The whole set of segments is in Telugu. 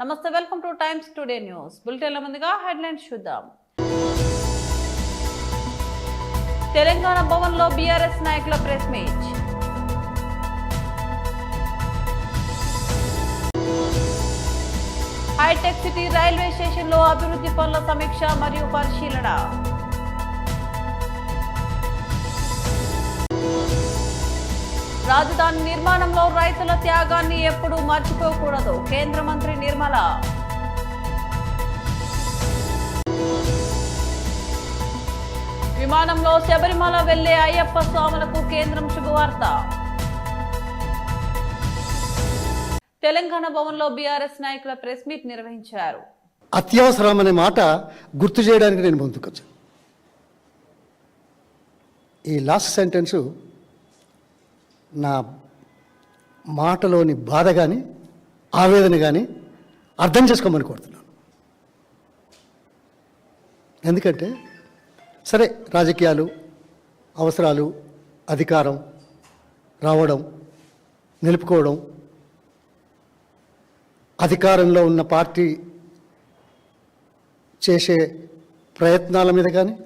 నమస్తే, welcome to Times Today news బులెటిన్ల ముందుగా హెడ్లైన్స్ చూద్దాం. తెలంగాణ భవన్లో బీఆర్ఎస్ నాయకుల press meet. Hitech City railway స్టేషన్లో అభివృద్ధి పనుల సమీక్ష మరియు పరిశీలన. రాజధాని నిర్మాణంలో రైతుల త్యాగాన్ని ఎప్పుడూ మర్చిపోకూడదు, కేంద్ర మంత్రి నిర్మల. విమానంలో శబరిమల వెళ్లే అయ్యప్ప స్వాములకు కేంద్రం శుభవార్త. తెలంగాణ భవన్లో బీఆర్ఎస్ నాయకుల ప్రెస్ మీట్ నిర్వహించారు. అత్యవసరం అనే మాట గుర్తు చేయడానికి నేను ముందుకొచ్చాను. ఈ లాస్ట్ సెంటెన్సు నా మాటలోని బాధ కానీ ఆవేదన కానీ అర్థం చేసుకోమని కోరుతున్నాను. ఎందుకంటే సరే, రాజకీయాలు, అవసరాలు, అధికారం రావడం, నిలుపుకోవడం, అధికారంలో ఉన్న పార్టీ చేసే ప్రయత్నాల మీద కానీ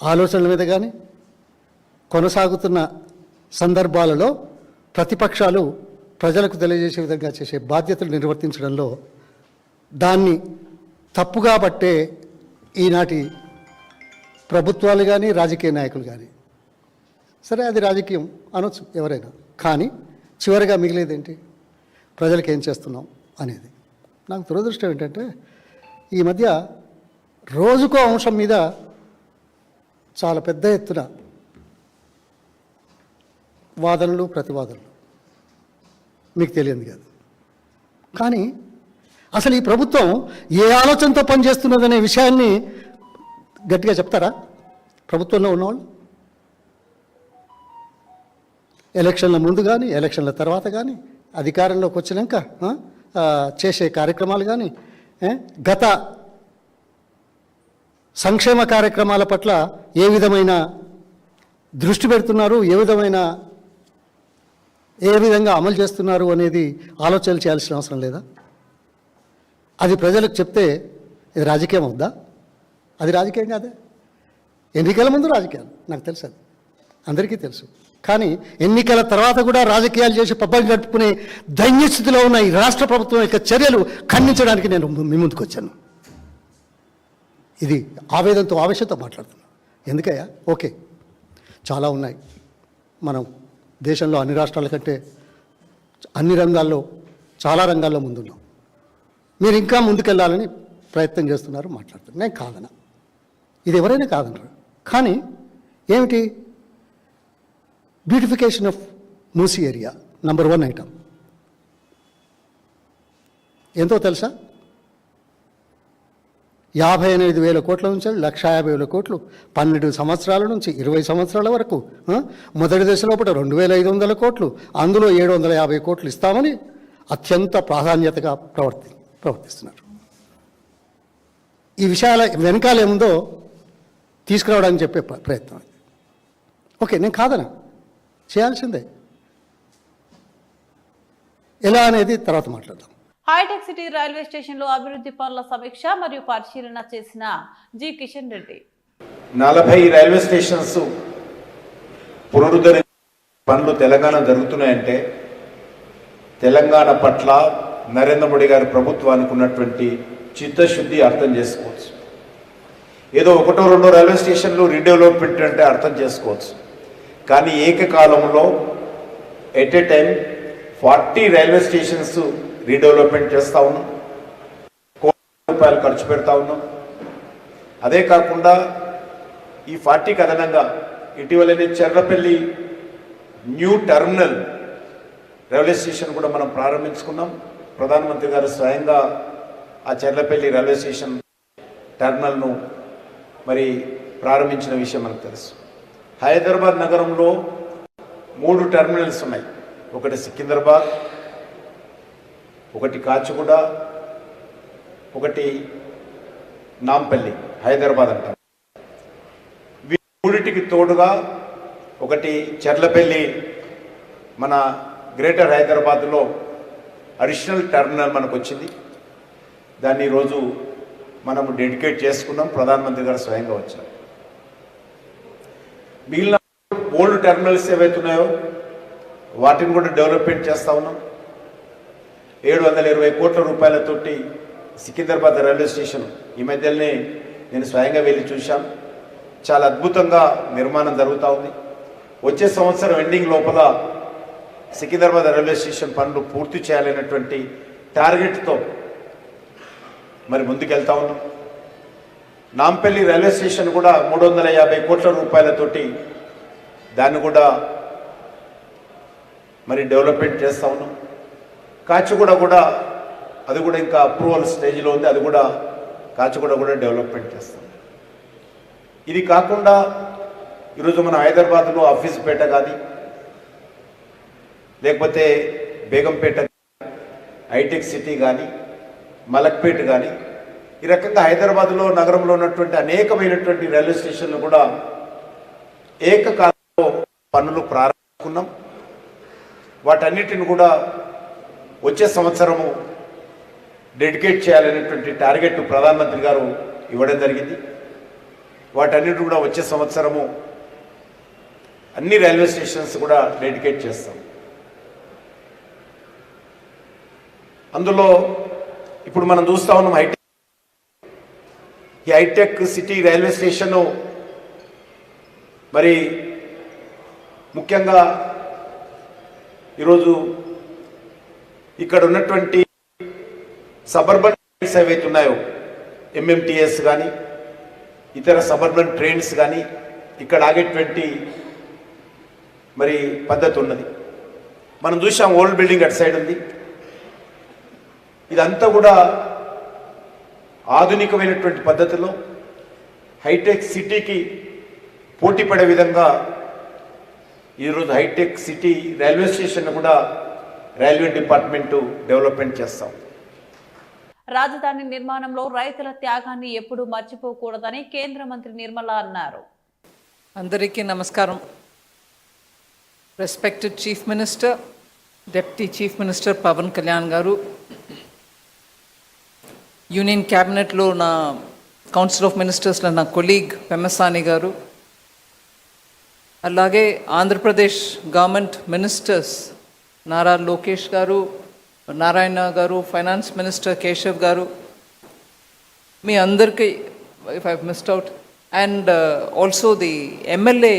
ఆలోచనల మీద కానీ కొనసాగుతున్న సందర్భాలలో ప్రతిపక్షాలు ప్రజలకు తెలియజేసే విధంగా చేసే బాధ్యతలు నిర్వర్తించడంలో దాన్ని తప్పుగా పట్టే ఈనాటి ప్రభుత్వాలు కానీ రాజకీయ నాయకులు కానీ, సరే అది రాజకీయం అనొచ్చు ఎవరైనా, కానీ చివరిగా మిగిలేదేంటి? ప్రజలకు ఏం చేస్తున్నాం అనేది. నాకు దురదృష్టం ఏంటంటే ఈ మధ్య రోజుకో అంశం మీద చాలా పెద్ద ఎత్తున వాదనలు, ప్రతివాదనలు, మీకు తెలియదు కాదు. కానీ అసలు ఈ ప్రభుత్వం ఏ ఆలోచనతో పనిచేస్తున్నదనే విషయాన్ని గట్టిగా చెప్తారా ప్రభుత్వంలో ఉన్నవాళ్ళు? ఎలక్షన్ల ముందు కానీ, ఎలక్షన్ల తర్వాత కానీ, అధికారంలోకి వచ్చినాక చేసే కార్యక్రమాలు కానీ, గత సంక్షేమ కార్యక్రమాల పట్ల ఏ విధమైన దృష్టి పెడుతున్నారు, ఏ విధంగా అమలు చేస్తున్నారు అనేది ఆలోచనలు చేయాల్సిన అవసరం లేదా? అది ప్రజలకు చెప్తే ఇది రాజకీయం అవుద్దా? అది రాజకీయం కాదే. ఎన్నికల ముందు రాజకీయాలు, నాకు తెలుసు, అది అందరికీ తెలుసు. కానీ ఎన్నికల తర్వాత కూడా రాజకీయాలు చేసి పబ్బం గడుపుకునే దైన్యస్థితిలో ఉన్న ఈ రాష్ట్ర ప్రభుత్వం యొక్క చర్యలు ఖండించడానికి నేను మీ ముందుకు వచ్చాను. ఇది ఆవేదనతో, ఆవేశంతో మాట్లాడుతున్నాను. ఎందుకయ్యా? ఓకే, చాలా ఉన్నాయి. మనం దేశంలో అన్ని రాష్ట్రాల కంటే అన్ని రంగాల్లో, చాలా రంగాల్లో ముందున్నాం. మీరు ఇంకా ముందుకెళ్ళాలని ప్రయత్నం చేస్తున్నారు, మాట్లాడుతున్నారు. నేను కాదనా, ఇది ఎవరైనా కాదనరు. కానీ ఏమిటి? Beautification of Musi area number 1 item ఎంతో తెలుసా? 58,000 కోట్ల నుంచి 1,50,000 కోట్లు, 12 సంవత్సరాల నుంచి 20 సంవత్సరాల వరకు. మొదటి దశలో 2,500 కోట్లు, అందులో 750 కోట్లు ఇస్తామని అత్యంత ప్రాధాన్యతగా ప్రవర్తిస్తున్నారు. ఈ విషయాల వెనకాల ఏముందో తీసుకురావడానికి చెప్పే ప్రయత్నం. ఓకే, నేను కాదనా, చేయాల్సిందే. ఎలా అనేది తర్వాత మాట్లాడదాం. హైటెక్ సిటీ రైల్వే స్టేషన్లో అభివృద్ధి పనుల సమీక్ష మరియు పరిశీలన చేసిన G Kishan Reddy. 40 railway stations పునరుద్ధరణ పనులు తెలంగాణ జరుగుతున్నాయంటే తెలంగాణ పట్ల నరేంద్ర మోడీ గారి ప్రభుత్వానికి ఉన్నటువంటి చిత్తశుద్ధి అర్థం చేసుకోవచ్చు. ఏదో 1-2 రైల్వే స్టేషన్లు రీడెవలప్మెంట్ అంటే అర్థం చేసుకోవచ్చు. కానీ ఏకకాలంలో at a time 40 railway stations redevelopment చేస్తూ ఉన్నాం, కోట్ల రూపాయలు ఖర్చు పెడతా ఉన్నాం. అదే కాకుండా ఈ 40కి అదనంగా ఇటీవలనే Cherlapalli new terminal railway station కూడా మనం ప్రారంభించుకున్నాం. ప్రధానమంత్రి గారు స్వయంగా ఆ చెర్లపల్లి రైల్వే స్టేషన్ టెర్మినల్ను మరి ప్రారంభించిన విషయం మనకు తెలుసు. హైదరాబాద్ నగరంలో 3 టెర్మినల్స్ ఉన్నాయి. ఒకటి సికింద్రాబాద్, ఒకటి కాచిగూడ, ఒకటి నాంపల్లి, హైదరాబాద్ అంటారు. వీటికి తోడుగా ఒకటి చెర్లపల్లి మన గ్రేటర్ హైదరాబాద్లో అడిషనల్ టెర్మినల్ మనకు వచ్చింది. దాన్ని ఈరోజు మనము డెడికేట్ చేసుకున్నాం. ప్రధానమంత్రి గారు స్వయంగా వచ్చారు. మిగిలిన ఓల్డ్ టెర్మినల్స్ ఏవైతే ఉన్నాయో వాటిని కూడా డెవలప్మెంట్ చేస్తూ ఉన్నాం. 720 కోట్ల రూపాయలతోటి సికింద్రాబాద్ రైల్వే స్టేషన్ ఈ మధ్యలోనే నేను స్వయంగా వెళ్ళి చూశాను. చాలా అద్భుతంగా నిర్మాణం జరుగుతూ ఉంది. వచ్చే సంవత్సరం ఎండింగ్ లోపల సికింద్రాబాద్ రైల్వే స్టేషన్ పనులు పూర్తి చేయాలనేటువంటి టార్గెట్తో మరి ముందుకెళ్తా ఉన్నాం. నాంపల్లి రైల్వే స్టేషన్ కూడా 350 కోట్ల రూపాయలతోటి దాన్ని కూడా మరి డెవలప్మెంట్ చేస్తూ ఉన్నాం. కాచిగూడ కూడా అది కూడా ఇంకా అప్రూవల్ స్టేజ్లో ఉంది. అది కూడా కాచిగూడ కూడా డెవలప్మెంట్ చేస్తాం. ఇది కాకుండా ఈరోజు మన హైదరాబాద్లో ఆఫీస్పేట కానీ లేకపోతే బేగంపేట, హైటెక్ సిటీ కానీ, మలక్పేట కానీ, ఈ రకంగా హైదరాబాద్లో నగరంలో ఉన్నటువంటి అనేకమైనటువంటి రైల్వే స్టేషన్లు కూడా ఏకకాలంలో పనులు ప్రారంభించుకున్నాం. వాటన్నిటిని కూడా వచ్చే సంవత్సరము డెడికేట్ చేయాలనేటువంటి టార్గెట్ ప్రధానమంత్రి గారు ఇవ్వడం జరిగింది. వాటన్నిటి కూడా వచ్చే సంవత్సరము అన్ని రైల్వే స్టేషన్స్ కూడా డెడికేట్ చేస్తాం. అందులో ఇప్పుడు మనం చూస్తూ ఉన్నాం ఈ హైటెక్ సిటీ రైల్వే స్టేషను మరి ముఖ్యంగా ఈరోజు ఇక్కడ ఉన్నటువంటి సబర్బన్ ట్రైన్స్ ఏవైతే ఉన్నాయో ఎంఎంటీఎస్ కానీ ఇతర సబర్బన్ ట్రైన్స్ కానీ ఇక్కడ ఆగేటువంటి మరి పద్ధతి ఉన్నది. మనం చూసాం ఓల్డ్ బిల్డింగ్ అటు సైడ్ ఉంది. ఇదంతా కూడా ఆధునికమైనటువంటి పద్ధతిలో హైటెక్ సిటీకి పోటీ పడే విధంగా ఈరోజు హైటెక్ సిటీ రైల్వే స్టేషన్ కూడా రైల్వే డిపార్ట్మెంటు డెవలప్మెంట్ చేస్తాం. రాజధాని నిర్మాణంలో రైతుల త్యాగాన్ని ఎప్పుడూ మర్చిపోకూడదని కేంద్ర మంత్రి నిర్మలా అన్నారు. అందరికీ నమస్కారం. Respected chief minister, deputy chief minister Pawan Kalyan garu, union క్యాబినెట్లో నా కౌన్సిల్ ఆఫ్ మినిస్టర్స్లో నా కొలీగ్ పెమ్మసాని గారు, అలాగే ఆంధ్రప్రదేశ్ గవర్నమెంట్ మినిస్టర్స్ నారా లోకేష్ గారు, నారాయణ గారు, ఫైనాన్స్ మినిస్టర్ కేశవ్ గారు, మీ అందరికీ if I missed out, and also the MLA,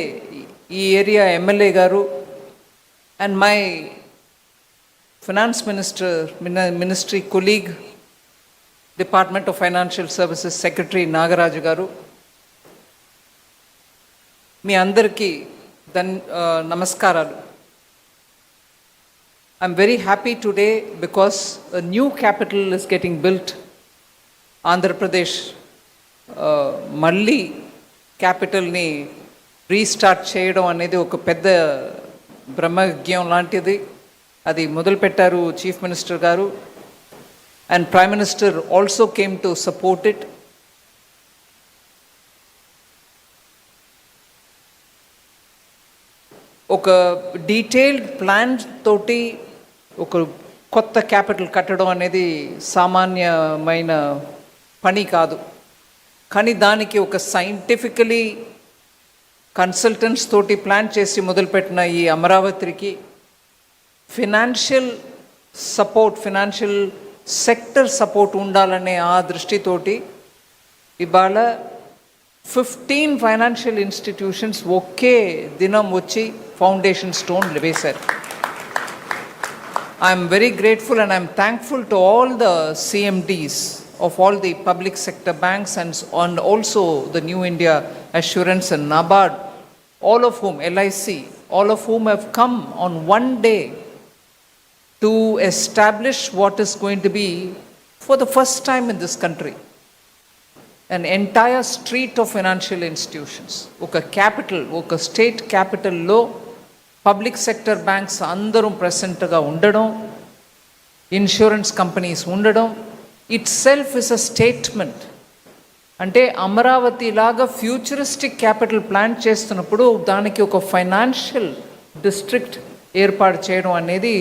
ఈ ఏరియా ఎమ్మెల్యే గారు, and my finance ministry colleague, department of financial services secretary Nagaraju గారు, మీ అందరికీ నమస్కారాలు. I'm very happy today because a new capital is getting built. Andhra Pradesh మళ్ళీ క్యాపిటల్ని రీస్టార్ట్ చేయడం అనేది ఒక పెద్ద బ్రహ్మజ్ఞం లాంటిది. అది మొదలుపెట్టారు చీఫ్ మినిస్టర్ గారు, and prime minister also came to support it. ఒక డీటెయిల్డ్ ప్లాన్ తోటి ఒక కొత్త క్యాపిటల్ కట్టడం అనేది సామాన్యమైన పని కాదు. కానీ దానికి ఒక సైంటిఫికలీ కన్సల్టెంట్స్ తోటి ప్లాన్ చేసి మొదలుపెట్టిన ఈ అమరావతికి financial support, financial sector support ఉండాలనే ఆ దృష్టితోటి ఇవాళ 15 ఫైనాన్షియల్ ఇన్స్టిట్యూషన్స్ ఒకే దినం వచ్చి ఫౌండేషన్ స్టోన్ వేశారు. I'm very grateful and I'm thankful to all the CMDs of all the public sector banks and also the New India Assurance and NABARD, all of whom, LIC, all of whom have come on one day to establish what is going to be for the first time in this country an entire street of financial institutions. Oka capital, oka state capital lo public sector banks andarum present ga undadam, insurance companies undadam itself is a statement. అంటే అమరావతి లాగా ఫ్యూచరిస్టిక్ క్యాపిటల్ ప్లాన్ చేస్తున్నప్పుడు దానికి ఒక ఫైనాన్షియల్ డిస్ట్రిక్ట్ ఏర్పాటు చేయడం అనేది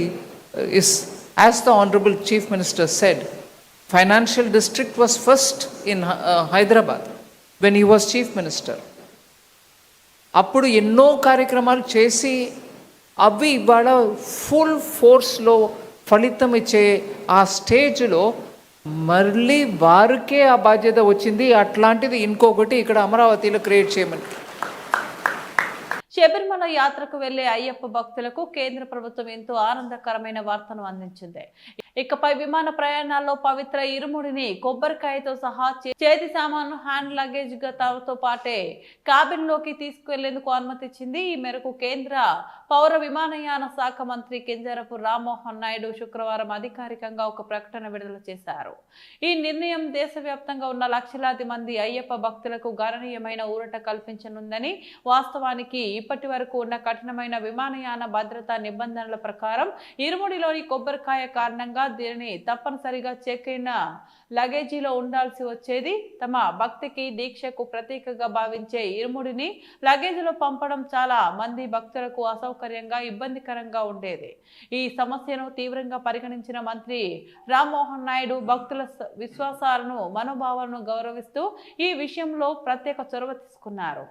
is, as the honourable chief minister said, Financial district was first in Hyderabad when he was chief minister. అప్పుడు ఎన్నో కార్యక్రమాలు చేసి అవి ఇవాళ ఫుల్ ఫోర్స్లో ఫలితం ఇచ్చే ఆ స్టేజ్లో మళ్ళీ వారికే ఆ బాధ్యత వచ్చింది. అట్లాంటిది ఇంకొకటి ఇక్కడ అమరావతిలో క్రియేట్ చేయమని. శబరిమల యాత్రకు వెళ్లే అయ్యప్ప భక్తులకు కేంద్ర ప్రభుత్వం ఎంతో ఆనందకరమైన వార్తను అందించింది. ఇకపై విమాన ప్రయాణాల్లో పవిత్ర ఇరుముడిని కొబ్బరికాయతో సహా చేతి సామాను హ్యాండ్ లగేజ్ తో పాటే కాబిన్ లోకి తీసుకువెళ్లేందుకు అనుమతిచ్చింది. ఈ మేరకు కేంద్ర పౌర విమానయాన శాఖ మంత్రి కింజరపు రామ్మోహన్ నాయుడు శుక్రవారం అధికారికంగా ఒక ప్రకటన విడుదల చేశారు. ఈ నిర్ణయం దేశవ్యాప్తంగా ఉన్న లక్షలాది మంది అయ్యప్ప భక్తులకు గణనీయమైన ఊరట కల్పించనుందని, వాస్తవానికి ఇప్పటి వరకు ఉన్న కఠినమైన విమానయాన భద్రతా నిబంధనల ప్రకారం ఇరుముడిలోని కొబ్బరికాయ కారణంగా దీనిని తప్పనిసరిగా చెక్ అయిన లగేజీలో ఉండాల్సి వచ్చేది. తమ భక్తికి దీక్షకు ప్రతీకగా భావించే ఇరుముడిని లగేజీలో పంపడం చాలా మంది భక్తులకు అసౌకర్యంగా, ఇబ్బందికరంగా ఉండేది. ఈ సమస్యను తీవ్రంగా పరిగణించిన మంత్రి రామ్మోహన్ నాయుడు భక్తుల విశ్వాసాలను, మనోభావాలను గౌరవిస్తూ ఈ విషయంలో ప్రత్యేక చొరవ తీసుకున్నారు.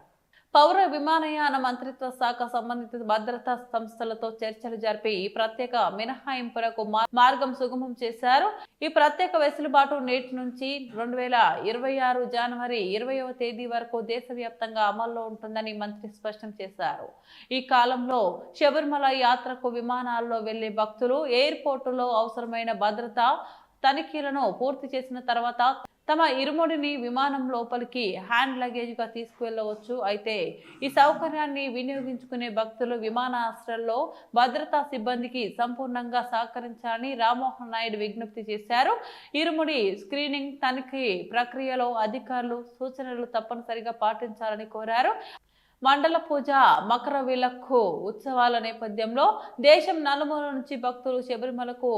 పౌర విమానయాన మంత్రిత్వ శాఖ సంబంధిత భద్రతా సంస్థలతో చర్చలు జరిపి ఈ ప్రత్యేక మినహాయింపులకు మార్గం సుగమం చేశారు. ఈ ప్రత్యేక వెసులుబాటు నేటి నుంచి 2026 జనవరి 20వ తేదీ వరకు దేశవ్యాప్తంగా అమల్లో ఉంటుందని మంత్రి స్పష్టం చేశారు. ఈ కాలంలో శబరిమల యాత్రకు విమానాల్లో వెళ్లే భక్తులు ఎయిర్పోర్టులో అవసరమైన భద్రతా తనిఖీలను పూర్తి చేసిన తర్వాత తమ ఇరుముడిని విమానం లోపలికి హ్యాండ్ లగేజ్ గా తీసుకువెళ్లవచ్చు. అయితే ఈ సౌకర్యాన్ని వినియోగించుకునే భక్తులు విమానాశ్రయాల్లో భద్రతా సిబ్బందికి సంపూర్ణంగా సహకరించాలని రామ్మోహన్ నాయుడు విజ్ఞప్తి చేశారు. ఇరుముడి స్క్రీనింగ్, తనిఖీ ప్రక్రియలో అధికారులు సూచనలు తప్పనిసరిగా పాటించాలని కోరారు. మండల పూజ, మకర విలక్కు ఉత్సవాల నేపథ్యంలో దేశం నలుమూల నుంచి భక్తులు శబరిమలకు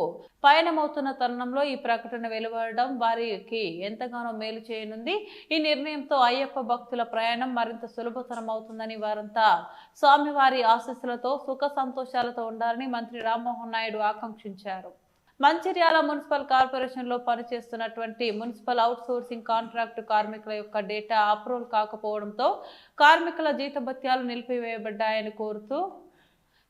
పయనమవుతున్న తరుణంలో ఈ ప్రకటన వెలువడడం వారికి ఎంతగానో మేలు చేయనుంది. ఈ నిర్ణయంతో అయ్యప్ప భక్తుల ప్రయాణం మరింత సులభతరం అవుతుందని, వారంతా స్వామివారి ఆశీస్సులతో సుఖ సంతోషాలతో ఉండాలని మంత్రి రామ్మోహన్ నాయుడు ఆకాంక్షించారు. మంచిర్యాల మున్సిపల్ కార్పొరేషన్లో పనిచేస్తున్నటువంటి మున్సిపల్ అవుట్సోర్సింగ్ కాంట్రాక్టు కార్మికుల యొక్క డేటా అప్రూవల్ కాకపోవడంతో కార్మికుల జీతభత్యాలు నిలిపివేయబడ్డాయని కోరుతూ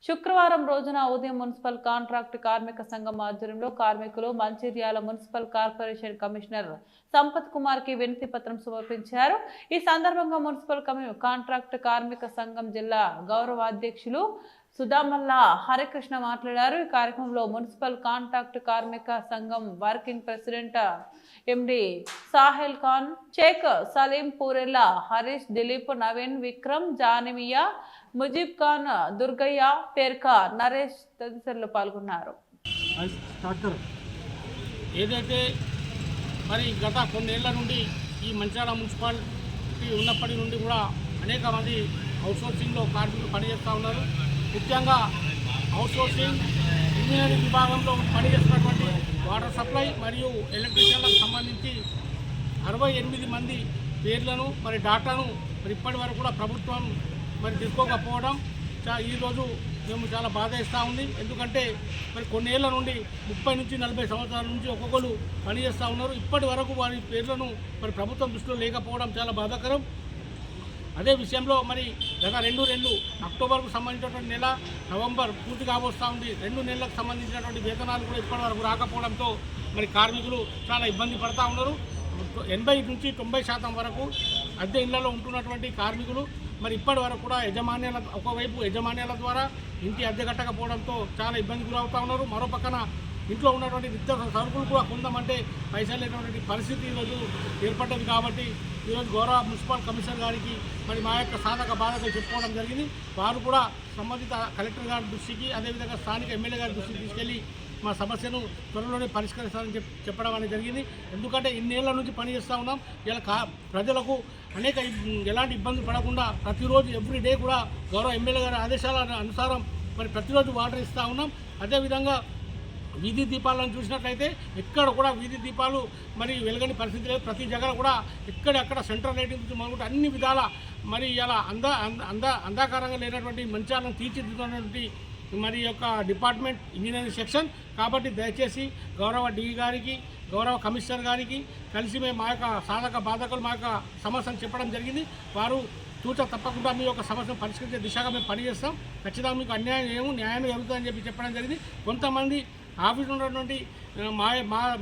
శుక్రవారం రోజున ఉదయం మున్సిపల్ కాంట్రాక్టు కార్మిక సంఘం ఆధ్వర్యంలో కార్మికులు Mancherial municipal corporation commissioner Sampath Kumar కి వినతి పత్రం సమర్పించారు. ఈ సందర్భంగా మున్సిపల్ కాంట్రాక్టు కార్మిక సంఘం జిల్లా గౌరవ అధ్యక్షులు సుధామల్ల హరికృష్ణ మాట్లాడారు. ఈ కార్యక్రమంలో మున్సిపల్ కాంట్రాక్ట్ కార్మిక సంఘం working president MD Sahel Khan, Sheikh Saleem, Purella, Harish, Dilip, Naveen, Vikram, Janimiya, Mujeeb Khan, Durgaiah, Perka, Naresh తదితరులు పాల్గొన్నారు. ఏదైతే మరి గత కొన్నేళ్ల నుండి ఈ మంచిర్యాల మున్సిపాలిటీ ఉన్నప్పటి నుండి కూడా అనేక మంది అవుట్సోర్సింగ్లో కార్మికులు పనిచేస్తూ ఉన్నారు. ముఖ్యంగా అవుట్సోర్సింగ్, ఇంజనీరింగ్ విభాగంలో పనిచేస్తున్నటువంటి వాటర్ సప్లై మరియు ఎలక్ట్రీషియన్లకు సంబంధించి 68 మంది పేర్లను మరి డాటాను మరి ఇప్పటి వరకు కూడా ప్రభుత్వం మరి తీసుకోకపోవడం ఈరోజు మేము చాలా బాధ ఇస్తూ ఉంది. ఎందుకంటే మరి కొన్నేళ్ల నుండి 30 నుంచి 40 సంవత్సరాల నుంచి ఒక్కొక్కరు పనిచేస్తూ ఉన్నారు. ఇప్పటి వరకు వారి పేర్లను మరి ప్రభుత్వం దృష్టిలో లేకపోవడం చాలా బాధాకరం. అదే విషయంలో మరి గత 2 అక్టోబర్కు సంబంధించినటువంటి నెల, నవంబర్ పూర్తి కాబోస్తూ ఉంది. 2 నెలలకు సంబంధించినటువంటి వేతనాలు కూడా ఇప్పటి వరకు రాకపోవడంతో మరి కార్మికులు చాలా ఇబ్బంది పడుతూ ఉన్నారు. 80 నుంచి 90% వరకు అద్దె ఇళ్లలో ఉంటున్నటువంటి కార్మికులు మరి ఇప్పటి వరకు కూడా ఒకవైపు యజమాన్యాల ద్వారా ఇంటి అద్దె కట్టకపోవడంతో చాలా ఇబ్బంది గురవుతూ ఉన్నారు. మరో పక్కన ఇంట్లో ఉన్నటువంటి నిత్యావసర సరుకులు కూడా కొందామంటే పైసలు లేనటువంటి పరిస్థితి ఈరోజు ఏర్పడ్డది. కాబట్టి ఈరోజు గౌరవ మున్సిపల్ కమిషనర్ గారికి మరి మా యొక్క సాధక బాధలు చెప్పుకోవడం జరిగింది. వారు కూడా సంబంధిత కలెక్టర్ గారి దృష్టికి, అదేవిధంగా స్థానిక ఎమ్మెల్యే గారి దృష్టికి తీసుకెళ్లి మా సమస్యను త్వరలోనే పరిష్కరిస్తారని చెప్పడం అనేది జరిగింది. ఎందుకంటే ఇన్నేళ్ల నుంచి పనిచేస్తూ ఉన్నాం. ఇలా ప్రజలకు ఎలాంటి ఇబ్బంది పడకుండా ప్రతిరోజు ఎవ్రీడే కూడా గౌరవ ఎమ్మెల్యే గారి ఆదేశాల అనుసారం మరి ప్రతిరోజు వాటర్ ఇస్తూ ఉన్నాం. అదేవిధంగా వీధి దీపాలను చూసినట్లయితే ఎక్కడ కూడా వీధి దీపాలు మరి వెలగని పరిస్థితి లేదు. ప్రతి జగల కూడా ఎక్కడెక్కడ సెంట్రల్ లైటింగ్ నుంచి మొదలుకుంటే అన్ని విధాల మరి ఇలా అంధకారంగా లేనటువంటి మంచాలను తీర్చిదిద్దుతున్నటువంటి మరి యొక్క డిపార్ట్మెంట్ ఇంజనీరింగ్ సెక్షన్. కాబట్టి దయచేసి గౌరవ డిఈ గారికి, గౌరవ కమిషనర్ గారికి కలిసి మేము మా యొక్క సాధక బాధకులు మా యొక్క సమస్యను చెప్పడం జరిగింది. వారు తప్పకుండా మీ యొక్క సమస్యను పరిష్కరించే దిశగా మేము పనిచేస్తాం. ఖచ్చితంగా మీకు న్యాయం జరుగుతుందని చెప్పడం జరిగింది. కొంతమంది ఆఫీసులో ఉన్నటువంటి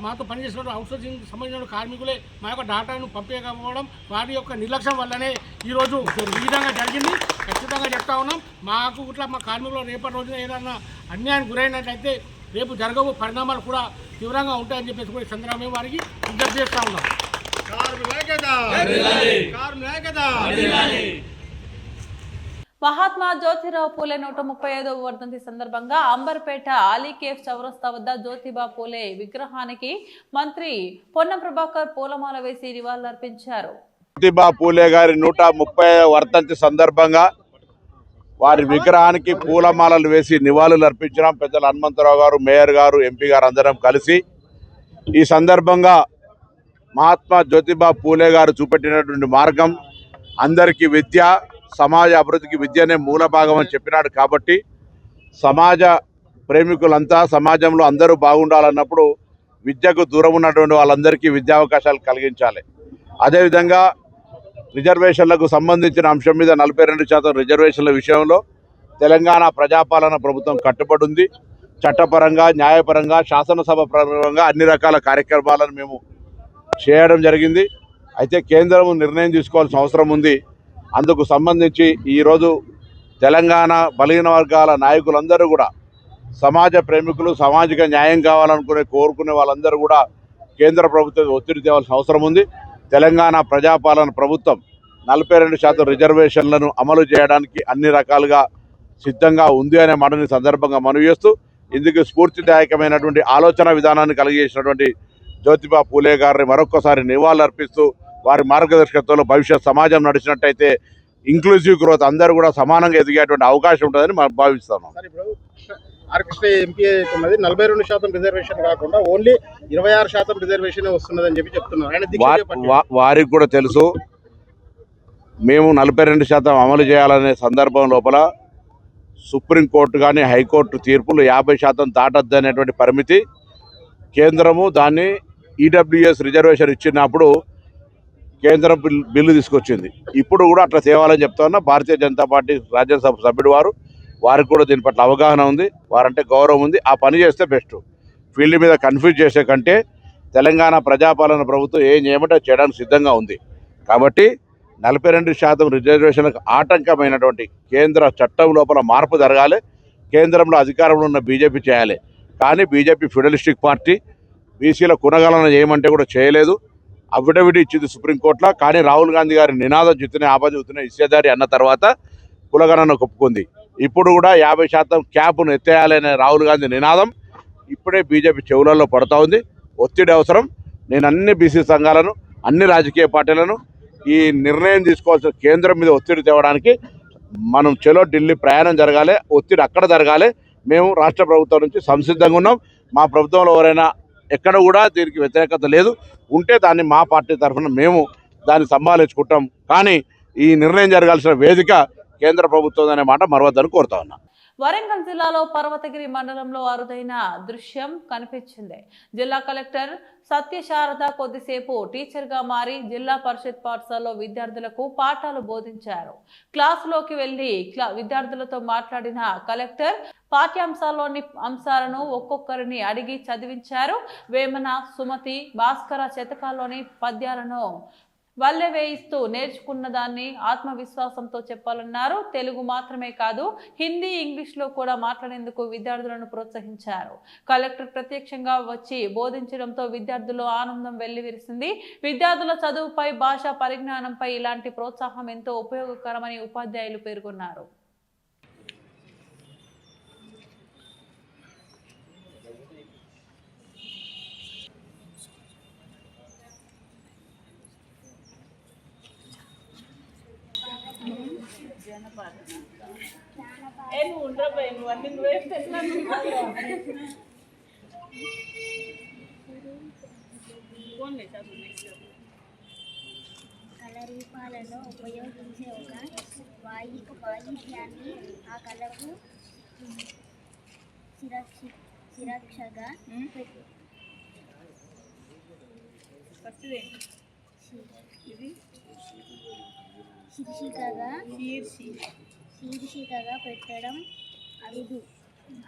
మాతో పనిచేసినటువంటి అవుట్సోర్సింగ్ సంబంధించిన కార్మికులే మా యొక్క డాటాను పంపించకపోవడం, వారి యొక్క నిర్లక్ష్యం వల్లనే ఈరోజు ఈ విధంగా జరిగింది. ఖచ్చితంగా చెప్తా ఉన్నాం, మాకు ఇట్లా మా కార్మికులు రేపటి రోజున ఏదైనా అన్యాయం గురైనట్లయితే రేపు జరగబో పరిణామాలు కూడా తీవ్రంగా ఉంటాయని చెప్పేసి కూడా సందర్భంగా వారికి విజ్ఞప్తి చేస్తూ ఉన్నాం. మహాత్మా జ్యోతిరావు పూలే 135వ వర్ధంతి సందర్భంగా అంబర్పేట అలీకేఫ్ చౌరస్తా వద్ద జ్యోతిబా పూలే విగ్రహానికి మంత్రి పొన్నం ప్రభాకర్ పూలమాల వేసి నివాళులర్పించారు. జ్యోతిబా పూలే గారి 130వ వర్ధంతి సందర్భంగా వారి విగ్రహానికి పూలమాలలు వేసి నివాళులు అర్పించడం పెద్దలు హనుమంతరావు గారు, మేయర్ గారు, ఎంపీ గారు అందరం కలిసి ఈ సందర్భంగా మహాత్మా జ్యోతిబా పూలే గారు చూపెట్టినటువంటి మార్గం అందరికీ విద్య, సమాజ అభివృద్ధికి విద్యనే మూల భాగం అని చెప్పినాడు. కాబట్టి సమాజ ప్రేమికులంతా సమాజంలో అందరూ బాగుండాలన్నప్పుడు విద్యకు దూరం ఉన్నటువంటి వాళ్ళందరికీ విద్యావకాశాలు కలిగించాలి. అదేవిధంగా రిజర్వేషన్లకు సంబంధించిన అంశం మీద 42% రిజర్వేషన్ల విషయంలో తెలంగాణ ప్రజాపాలన ప్రభుత్వం కట్టుబడి ఉంది. చట్టపరంగా, న్యాయపరంగా, శాసనసభ పరంగా అన్ని రకాల కార్యక్రమాలను మేము చేయడం జరిగింది. అయితే కేంద్రం నిర్ణయం తీసుకోవాల్సిన అవసరం ఉంది. అందుకు సంబంధించి ఈరోజు తెలంగాణ బలహీన వర్గాల నాయకులందరూ కూడా సమాజ ప్రేమికులు, సామాజిక న్యాయం కోరుకునే వాళ్ళందరూ కూడా కేంద్ర ప్రభుత్వం ఒత్తిడి తేవాల్సిన అవసరం ఉంది. తెలంగాణ ప్రజాపాలన ప్రభుత్వం 42% రిజర్వేషన్లను అమలు చేయడానికి అన్ని రకాలుగా సిద్ధంగా ఉంది అనే మాటని సందర్భంగా మనవి చేస్తూ, ఇందుకు స్ఫూర్తిదాయకమైనటువంటి ఆలోచన విధానాన్ని కలిగజేసినటువంటి జ్యోతిబా పూలే గారిని మరొక్కసారి నివాళులర్పిస్తూ, వారి మార్గదర్శకత్వంలో భవిష్యత్ సమాజం నడిచినట్టయితే ఇంక్లూజివ్ గ్రోత్ అందరూ కూడా సమానంగా ఎదిగేటువంటి అవకాశం ఉంటుందని మనం భావిస్తున్నాం. ఆర్కృష్ణ ఎంపీ అవుతున్నది 42% రిజర్వేషన్ కాకుండా ఓన్లీ 26% రిజర్వేషన్ వస్తున్నదని చెప్తున్నారు. వారికి కూడా తెలుసు, మేము 42% అమలు చేయాలనే సందర్భం లోపల సుప్రీంకోర్టు కానీ హైకోర్టు తీర్పులు 50% దాటద్దు అనేటువంటి పరిమితి, కేంద్రము దాన్ని ఈడబ్ల్యూఎస్ రిజర్వేషన్ ఇచ్చినప్పుడు కేంద్రం బిల్లు తీసుకొచ్చింది. ఇప్పుడు కూడా అట్లా తేవాలని చెప్తా ఉన్నా. భారతీయ జనతా పార్టీ రాజ్యసభ సభ్యుడు వారికి కూడా దీని పట్ల అవగాహన ఉంది, వారంటే గౌరవం ఉంది. ఆ పని చేస్తే బెస్ట్. ఫీల్డ్ మీద కన్ఫ్యూజ్ చేసే కంటే తెలంగాణ ప్రజాపాలన ప్రభుత్వం ఏం చేయమంటే చేయడానికి సిద్ధంగా ఉంది. కాబట్టి 42% రిజర్వేషన్లకు ఆటంకమైనటువంటి కేంద్ర చట్టం లోపల మార్పు జరగాలి. కేంద్రంలో అధికారంలో ఉన్న బీజేపీ చేయాలి. కానీ బీజేపీ ఫెడరలిస్టిక్ పార్టీ, బీసీల కునగలన చేయమంటే కూడా చేయలేదు. అఫిడవిట్ ఇచ్చింది సుప్రీంకోర్టులో. కానీ రాహుల్ గాంధీ గారి నినాదం జిత్తునే ఆపజుతునే ఇచ్చేదారి అన్న తర్వాత కులగణన ఒప్పుకుంది. ఇప్పుడు కూడా 50% క్యాప్ను ఎత్తేయాలనే రాహుల్ గాంధీ నినాదం ఇప్పుడే బీజేపీ చెవులలో పడుతూ ఉంది. ఒత్తిడి అవసరం. నేను అన్ని బీసీ సంఘాలను, అన్ని రాజకీయ పార్టీలను ఈ నిర్ణయం తీసుకోవాల్సిన కేంద్రం మీద ఒత్తిడి తేవడానికి మనం చలో ఢిల్లీ ప్రయాణం జరగాలి, ఒత్తిడి అక్కడ జరగాలి. మేము రాష్ట్ర ప్రభుత్వం నుంచి సంసిద్ధంగా ఉన్నాం. మా ప్రభుత్వంలో ఎవరైనా ఎక్కడ కూడా దీనికి వ్యతిరేకత లేదు. ఉంటే దాన్ని మా పార్టీ తరఫున మేము దాన్ని సంభాళించుకుంటాం. కానీ ఈ నిర్ణయం జరగాల్సిన వేదిక కేంద్ర ప్రభుత్వం అనే మాట మరవద్దని కోరుతా ఉన్నా. వరంగల్ జిల్లాలో పర్వతగిరి మండలంలో అరుదైన దృశ్యం కనిపించింది. జిల్లా కలెక్టర్ సత్యశారద కొద్దిసేపు టీచర్గా మారి జిల్లా పరిషత్ పాఠశాలలో విద్యార్థులకు పాఠాలు బోధించారు. క్లాసులోకి వెళ్లి విద్యార్థులతో మాట్లాడిన కలెక్టర్ పాఠ్యాంశాల్లోని అంశాలను ఒక్కొక్కరిని అడిగి చదివించారు. వేమన, సుమతి, భాస్కర శతకాల్లోని పద్యాలను వల్లె వేయిస్తూ నేర్చుకున్న దాన్ని ఆత్మవిశ్వాసంతో చెప్పాలన్నారు. తెలుగు మాత్రమే కాదు, హిందీ, ఇంగ్లీష్లో కూడా మాట్లాడేందుకు విద్యార్థులను ప్రోత్సహించారు. కలెక్టర్ ప్రత్యక్షంగా వచ్చి బోధించడంతో విద్యార్థులు ఆనందం వెల్లివిరిసింది. విద్యార్థుల చదువుపై, భాషా పరిజ్ఞానంపై ఇలాంటి ప్రోత్సాహం ఎంతో ఉపయోగకరమని ఉపాధ్యాయులు పేర్కొన్నారు. కళరూపాలలో ఉపయోగించే ఒక వాయిద్యాన్ని ఆ కళకు శిరక్షగా శీర్షికగా పెట్టడం అరుదు.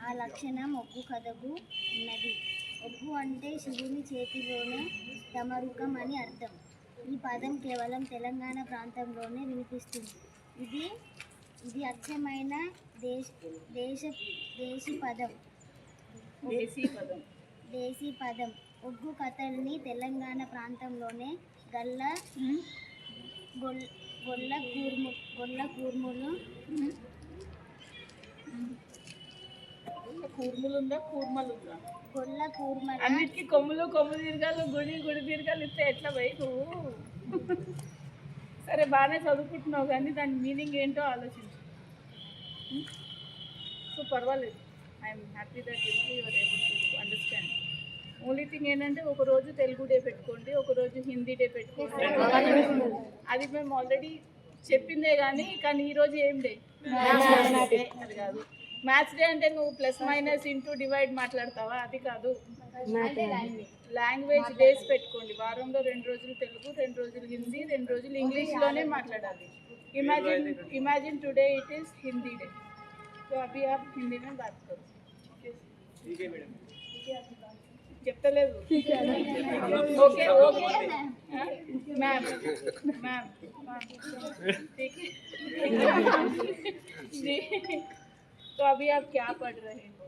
ఆ లక్షణం ఒగ్గు కథకు ఉన్నది. ఒగ్గు అంటే శివుని చేతిలోనే తమరుకం అని అర్థం. ఈ పదం కేవలం తెలంగాణ ప్రాంతంలోనే వినిపిస్తుంది. ఇది అచ్చమైన దేశీ పదం. ఒగ్గు కథల్ని తెలంగాణ ప్రాంతంలోనే గొల్ల కూర్ములు అన్నిటికీ కొమ్ములు తిరగాలి, గుడి తిరగాలి ఇస్తే ఎట్లా పోయి నువ్వు? సరే బాగానే చదువుకుంటున్నావు కానీ దాని మీనింగ్ ఏంటో ఆలోచించు. సో పర్వాలేదు, I'm happy that your able to understand. Only thing ఏంటంటే ఒకరోజు తెలుగు డే పెట్టుకోండి, ఒకరోజు హిందీ డే పెట్టుకోండి. అది మేము ఆల్రెడీ చెప్పిందే కానీ ఈరోజు ఏం డే? అది కాదు. మ్యాథ్స్ డే అంటే నువ్వు ప్లస్ మైనస్ ఇంటూ డివైడ్ మాట్లాడతావా? అది కాదు. లాంగ్వేజ్ డేస్ పెట్టుకోండి. వారంలో 2 రోజులు తెలుగు, 2 రోజులు హిందీ, 2 రోజులు ఇంగ్లీష్లోనే మాట్లాడాలి. Imagine today it is Hindi day, तो अभी आप हिंदी में बात करो. ठीक है मैडम. చెప్తలేదు. ఓకే ఓకే मैम ठीक है जी. तो अभी आप क्या पढ़ रहे हो?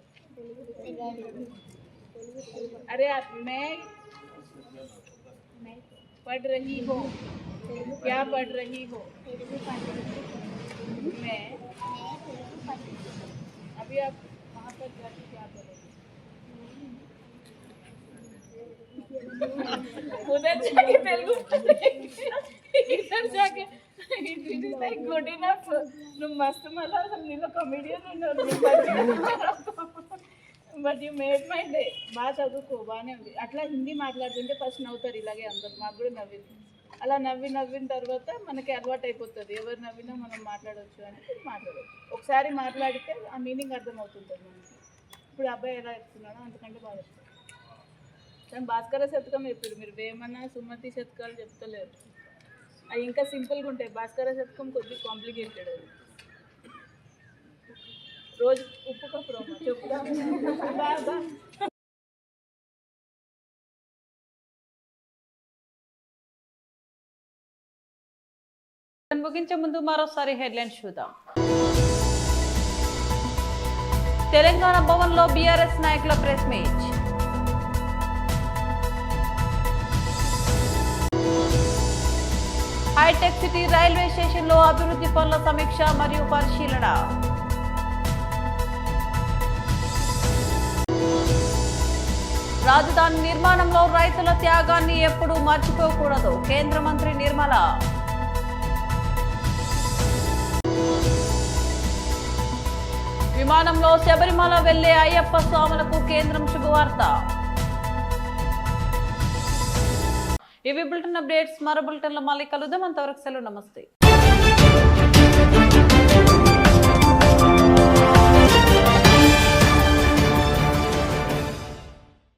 अरे आप मैं पढ़ रही हो, क्या पढ़ रही हो? मैं अभी आप वहाँ पर जाके क्या करोगे? उधर जाके तेलुगु इधर जाके गुड इनफ. నువ్వు మస్తు మళ్ళా అసలు నీలో కమెడియన్ ఉన్నారు. But you made my day. బాగా చదువుకో, బాగానే ఉంది. అట్లా హిందీ మాట్లాడుతుంటే ఫస్ట్ నవ్వుతారు ఇలాగే అందరు. మాకు కూడా నవ్వింది. అలా నవ్విన తర్వాత మనకి అలవాటు అయిపోతుంది. ఎవరు నవ్వినా మనం మాట్లాడవచ్చు అని మాట్లాడవచ్చు. ఒకసారి మాట్లాడితే ఆ మీనింగ్ అర్థమవుతుంటుంది మనకి. ఇప్పుడు అబ్బాయి ఎలా చెప్తున్నాడో అంతకంటే బాగా చెప్తాడు. కానీ భాస్కర శతకం చెప్పారు మీరు, వేమన సుమతి శతకాలు చెప్తలేరు. అవి ఇంకా సింపుల్గా ఉంటాయి. భాస్కర శతకం కొద్దిగా కాంప్లికేటెడ్. అది రోజు ఉప్పు కప్పురం చెప్తా. ముగించే ముందు మరోసారి హెడ్లైన్స్ చూద్దాం. తెలంగాణ భవన్ లో బీఆర్ఎస్ నాయకుల press meet. Hitech City railway station లో అభివృద్ధి పనుల సమీక్ష మరియు పరిశీలన. రాజధాని నిర్మాణంలో రైతుల త్యాగాన్ని ఎప్పుడూ మర్చిపోకూడదు, కేంద్ర మంత్రి నిర్మల. విమానంలో శబరిమల వెళ్లే అయ్యప్ప స్వాములకు కేంద్రం శుభవార్త. ఇవి బులెటిన్ అప్డేట్స్. మరో బులెటిన్లో మళ్ళీ కలుద్దాం. అంతవరకు సెలవు. నమస్తే.